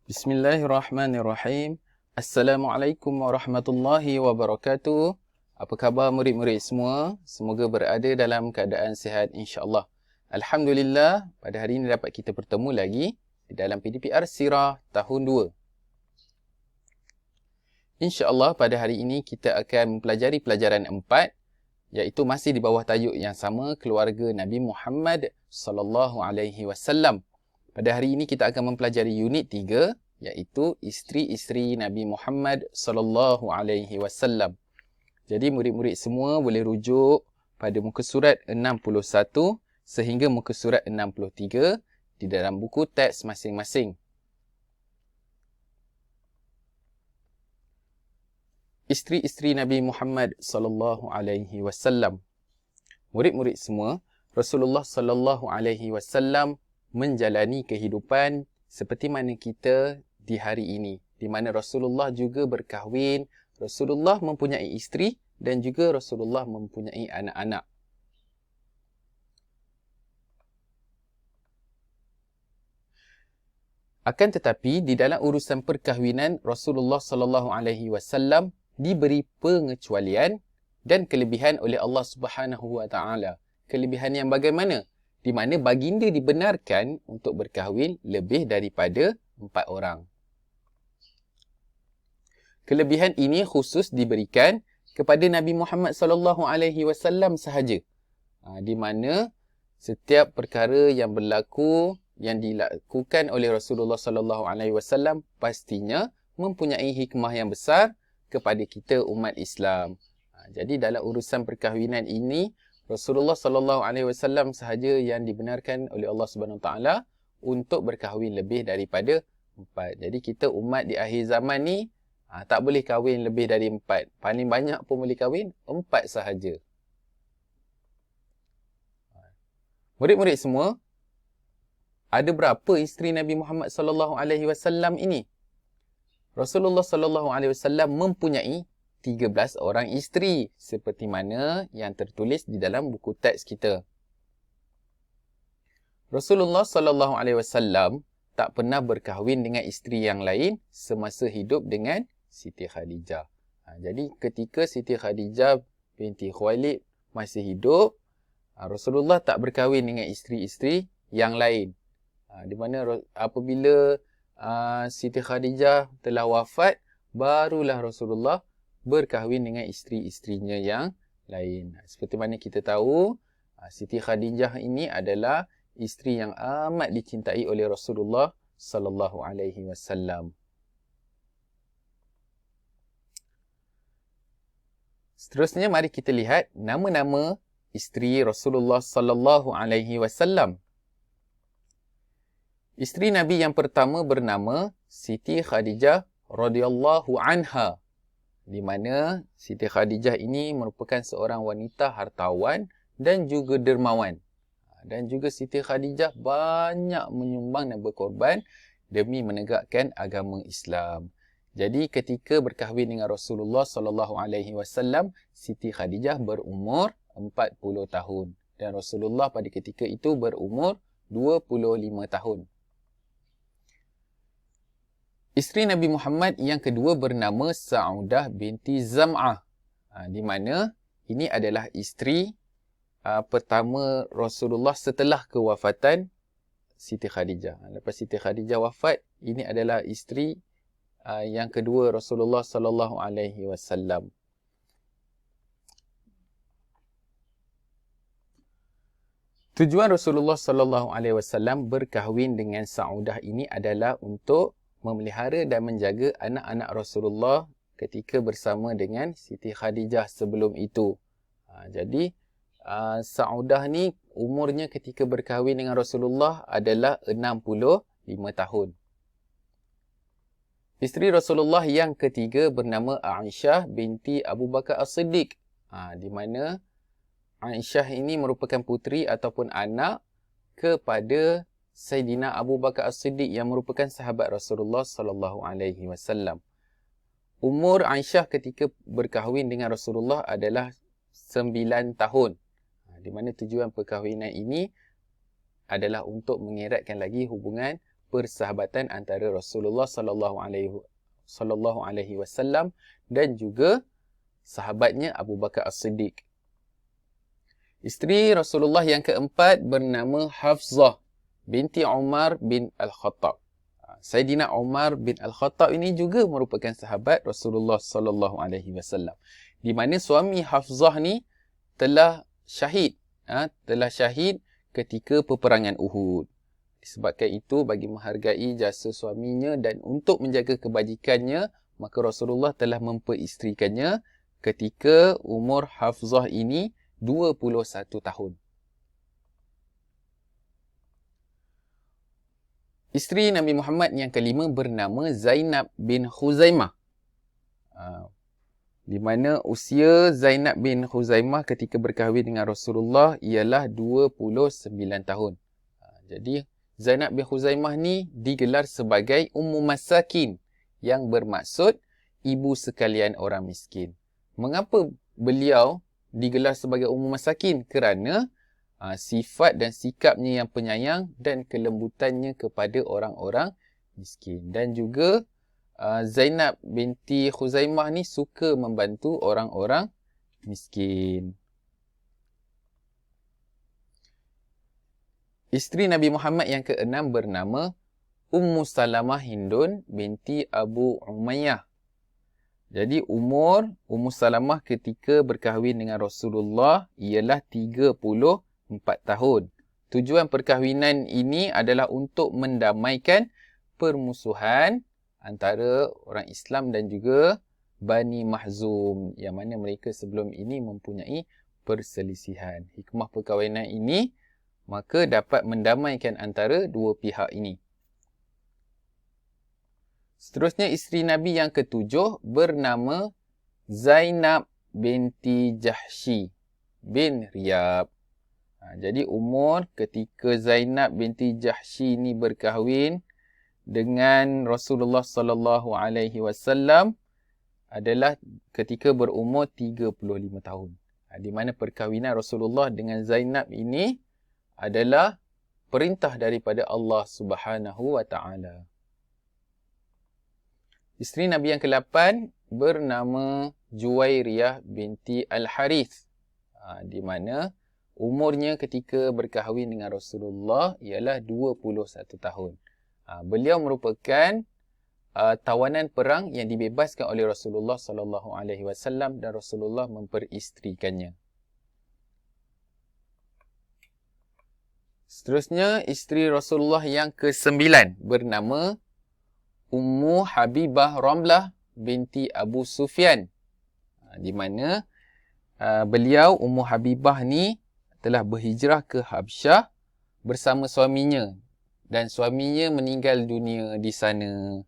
Bismillahirrahmanirrahim. Assalamualaikum warahmatullahi wabarakatuh. Apa khabar murid-murid semua? Semoga berada dalam keadaan sihat insya-Allah. Alhamdulillah, pada hari ini dapat kita bertemu lagi di dalam PDPR Sirah tahun 2. Insya-Allah pada hari ini kita akan mempelajari pelajaran 4, iaitu masih di bawah tajuk yang sama, keluarga Nabi Muhammad sallallahu alaihi wasallam. Pada hari ini kita akan mempelajari unit 3, iaitu isteri-isteri Nabi Muhammad sallallahu alaihi wasallam. Jadi murid-murid semua boleh rujuk pada muka surat 61 sehingga muka surat 63 di dalam buku teks masing-masing. Isteri-isteri Nabi Muhammad sallallahu alaihi wasallam. Murid-murid semua, Rasulullah sallallahu alaihi wasallam menjalani kehidupan seperti mana kita di hari ini, di mana Rasulullah juga berkahwin, Rasulullah mempunyai isteri dan juga Rasulullah mempunyai anak-anak. Akan tetapi di dalam urusan perkahwinan, Rasulullah sallallahu alaihi wasallam diberi pengecualian dan kelebihan oleh Allah Subhanahu wa taala. Kelebihan yang bagaimana? Di mana baginda dibenarkan untuk berkahwin lebih daripada 4 orang. Kelebihan ini khusus diberikan kepada Nabi Muhammad sallallahu alaihi wasallam sahaja. Di mana setiap perkara yang berlaku yang dilakukan oleh Rasulullah sallallahu alaihi wasallam pastinya mempunyai hikmah yang besar kepada kita umat Islam. Jadi dalam urusan perkahwinan ini Rasulullah sallallahu alaihi wasallam sahaja yang dibenarkan oleh Allah Subhanahu taala untuk berkahwin lebih daripada 4. Jadi kita umat di akhir zaman ni tak boleh kahwin lebih dari 4. Paling banyak pun boleh kahwin 4 sahaja. Murid-murid semua, ada berapa isteri Nabi Muhammad sallallahu alaihi wasallam ini? Rasulullah sallallahu alaihi wasallam mempunyai 13 orang isteri seperti mana yang tertulis di dalam buku teks kita. Rasulullah sallallahu alaihi wasallam tak pernah berkahwin dengan isteri yang lain semasa hidup dengan Siti Khadijah. Jadi ketika Siti Khadijah binti Khuwailid masih hidup, Rasulullah tak berkahwin dengan isteri-isteri yang lain. Di mana apabila Siti Khadijah telah wafat, barulah Rasulullah berkahwin dengan isteri-isterinya yang lain. Seperti mana kita tahu, Siti Khadijah ini adalah isteri yang amat dicintai oleh Rasulullah sallallahu alaihi wasallam. Seterusnya mari kita lihat nama-nama isteri Rasulullah sallallahu alaihi wasallam. Isteri Nabi yang pertama bernama Siti Khadijah radhiyallahu anha, di mana Siti Khadijah ini merupakan seorang wanita hartawan dan juga dermawan. Dan juga Siti Khadijah banyak menyumbang dan berkorban demi menegakkan agama Islam. Jadi ketika berkahwin dengan Rasulullah sallallahu alaihi wasallam, Siti Khadijah berumur 40 tahun dan Rasulullah pada ketika itu berumur 25 tahun. Isteri Nabi Muhammad yang kedua bernama Sa'udah binti Zam'ah, di mana ini adalah isteri pertama Rasulullah setelah kewafatan Siti Khadijah. Lepas Siti Khadijah wafat, ini adalah isteri yang kedua Rasulullah sallallahu alaihi wasallam. Tujuan Rasulullah sallallahu alaihi wasallam berkahwin dengan Sa'udah ini adalah untuk memelihara dan menjaga anak-anak Rasulullah ketika bersama dengan Siti Khadijah sebelum itu. Jadi Sa'udah ni umurnya ketika berkahwin dengan Rasulullah adalah 65 tahun. Isteri Rasulullah yang ketiga bernama Aisyah binti Abu Bakar As-Siddiq. Di mana Aisyah ini merupakan puteri ataupun anak kepada Sayyidina Abu Bakar As-Siddiq yang merupakan sahabat Rasulullah sallallahu alaihi wasallam. Umur Aisyah ketika berkahwin dengan Rasulullah adalah 9 tahun. Di mana tujuan perkahwinan ini adalah untuk mengeratkan lagi hubungan persahabatan antara Rasulullah sallallahu alaihi wasallam dan juga sahabatnya Abu Bakar As-Siddiq. Isteri Rasulullah yang keempat bernama Hafzah binti Umar bin Al-Khattab. Saidina Umar bin Al-Khattab ini juga merupakan sahabat Rasulullah sallallahu alaihi wasallam. Di mana suami Hafzah ni telah syahid ketika peperangan Uhud. Disebabkan itu, bagi menghargai jasa suaminya dan untuk menjaga kebajikannya, maka Rasulullah telah memperisterikannya ketika umur Hafzah ini 21 tahun. Isteri Nabi Muhammad yang kelima bernama Zainab bin Khuzaimah. Di mana usia Zainab bin Khuzaimah ketika berkahwin dengan Rasulullah ialah 29 tahun. Jadi Zainab bin Khuzaimah ni digelar sebagai Ummu Masakin, yang bermaksud ibu sekalian orang miskin. Mengapa beliau digelar sebagai Ummu Masakin? Kerana sifat dan sikapnya yang penyayang dan kelembutannya kepada orang-orang miskin. Dan juga Zainab binti Khuzaimah ni suka membantu orang-orang miskin. Isteri Nabi Muhammad yang keenam bernama Ummu Salamah Hindun binti Abu Umayyah. Jadi umur Ummu Salamah ketika berkahwin dengan Rasulullah ialah 34 tahun. Tujuan perkahwinan ini adalah untuk mendamaikan permusuhan antara orang Islam dan juga Bani Mahzum, yang mana mereka sebelum ini mempunyai perselisihan. Hikmah perkahwinan ini maka dapat mendamaikan antara dua pihak ini. Seterusnya, isteri Nabi yang ketujuh bernama Zainab binti Jahshi bin Riyab. Jadi umur ketika Zainab binti Jahshi ini berkahwin dengan Rasulullah sallallahu alaihi wasallam adalah ketika berumur 35 tahun. Di mana perkahwinan Rasulullah dengan Zainab ini adalah perintah daripada Allah Subhanahu wa taala. Isteri Nabi yang ke-8 bernama Juwairiyah binti Al-Harith. Di mana umurnya ketika berkahwin dengan Rasulullah ialah 21 tahun. Beliau merupakan tawanan perang yang dibebaskan oleh Rasulullah sallallahu alaihi wasallam dan Rasulullah memperisterikannya. Seterusnya, isteri Rasulullah yang ke-9 bernama Ummu Habibah Ramlah binti Abu Sufyan. Di mana beliau, Ummu Habibah ni, telah berhijrah ke Habsyah bersama suaminya. Dan suaminya meninggal dunia di sana.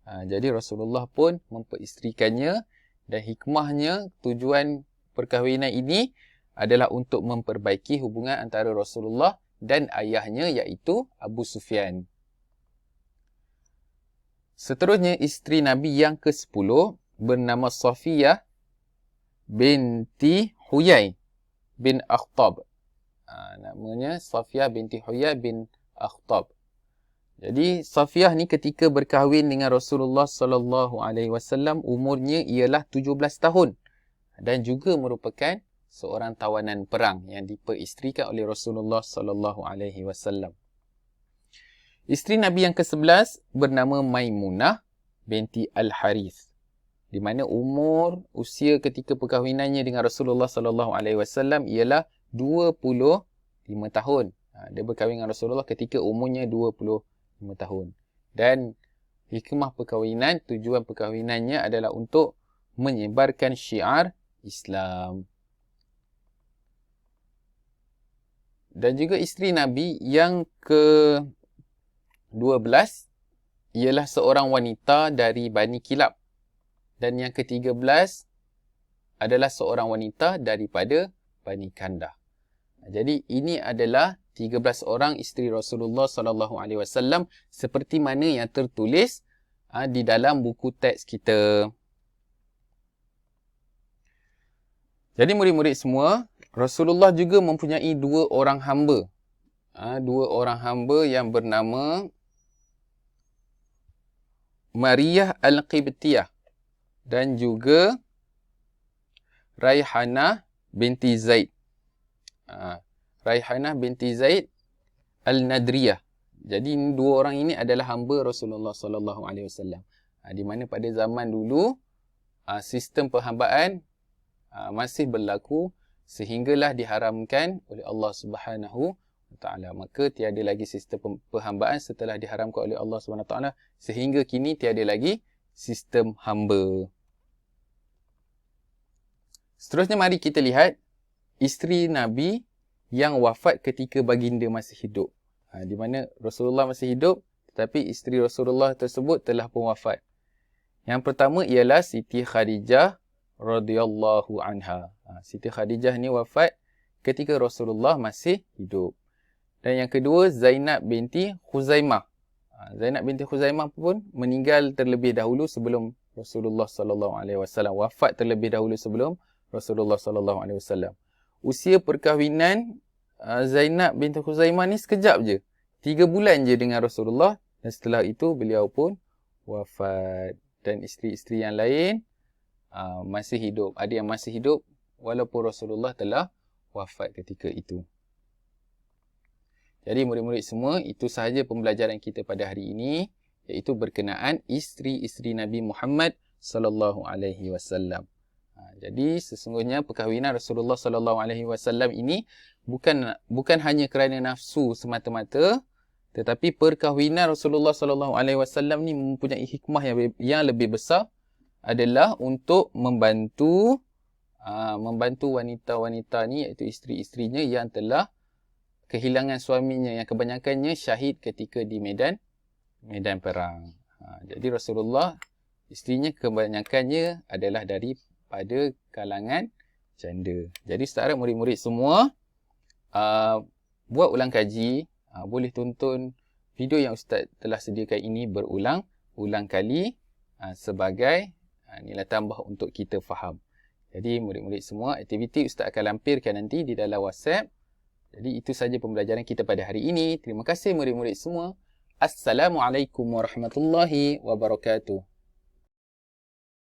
Jadi Rasulullah pun memperisterikannya. Dan hikmahnya, tujuan perkahwinan ini adalah untuk memperbaiki hubungan antara Rasulullah dan ayahnya, iaitu Abu Sufyan. Seterusnya, isteri Nabi yang ke-10 bernama Safiyah binti Huyai bin Akhtab. Namanya Safiyah binti Huyai bin Akhtab. Jadi Safiyah ni ketika berkahwin dengan Rasulullah sallallahu alaihi wasallam, umurnya ialah 17 tahun dan juga merupakan seorang tawanan perang yang diperisterikan oleh Rasulullah sallallahu alaihi wasallam. Isteri Nabi yang ke-11 bernama Maimunah binti Al-Harith. Di mana usia ketika perkahwinannya dengan Rasulullah sallallahu alaihi wasallam ialah 25 tahun. Dia berkahwin dengan Rasulullah ketika umurnya 25 tahun. Dan hikmah perkahwinan, tujuan perkahwinannya adalah untuk menyebarkan syiar Islam. Dan juga isteri Nabi yang ke-12 ialah seorang wanita dari Bani Kilab. Dan yang ke-13 adalah seorang wanita daripada Bani Kandah. Jadi ini adalah 13 orang isteri Rasulullah sallallahu alaihi wasallam seperti mana yang tertulis di dalam buku teks kita. Jadi murid-murid semua, Rasulullah juga mempunyai dua orang hamba. Dua orang hamba yang bernama Mariyah Al-Qibtiyah dan juga Raihanah binti Zaid. Raihanah binti Zaid Al-Nadriyah. Jadi dua orang ini adalah hamba Rasulullah sallallahu alaihi wasallam. Di mana pada zaman dulu sistem perhambaan masih berlaku sehinggalah diharamkan oleh Allah Subhanahu wa taala. Maka tiada lagi sistem perhambaan setelah diharamkan oleh Allah Subhanahu wa taala, sehingga kini tiada lagi sistem hamba. Seterusnya mari kita lihat isteri Nabi yang wafat ketika baginda masih hidup. Di mana Rasulullah masih hidup tetapi isteri Rasulullah tersebut telah pun wafat. Yang pertama ialah Siti Khadijah radhiyallahu anha. Siti Khadijah ni wafat ketika Rasulullah masih hidup. Dan yang kedua Zainab binti Khuzaimah. Zainab binti Khuzaimah pun meninggal terlebih dahulu sebelum Rasulullah sallallahu alaihi wasallam, wafat terlebih dahulu sebelum Rasulullah sallallahu alaihi wasallam. Usia perkahwinan Zainab binti Khuzaimah ni sekejap je. 3 bulan je dengan Rasulullah dan setelah itu beliau pun wafat. Dan isteri-isteri yang lain masih hidup. Ada yang masih hidup walaupun Rasulullah telah wafat ketika itu. Jadi murid-murid semua, itu sahaja pembelajaran kita pada hari ini, iaitu berkenaan isteri-isteri Nabi Muhammad sallallahu alaihi wasallam. Jadi sesungguhnya perkahwinan Rasulullah sallallahu alaihi wasallam ini bukan hanya kerana nafsu semata-mata, tetapi perkahwinan Rasulullah sallallahu alaihi wasallam ni mempunyai hikmah yang lebih besar, adalah untuk membantu wanita-wanita ni, iaitu isteri-isterinya yang telah kehilangan suaminya, yang kebanyakannya syahid ketika di medan perang. Jadi Rasulullah, isterinya kebanyakannya adalah daripada kalangan janda. Jadi saudara murid-murid semua, buat ulang kaji, boleh tonton video yang Ustaz telah sediakan ini berulang-ulang kali sebagai nilai tambah untuk kita faham. Jadi murid-murid semua, aktiviti Ustaz akan lampirkan nanti di dalam WhatsApp. Jadi itu saja pembelajaran kita pada hari ini. Terima kasih murid-murid semua. Assalamualaikum warahmatullahi wabarakatuh.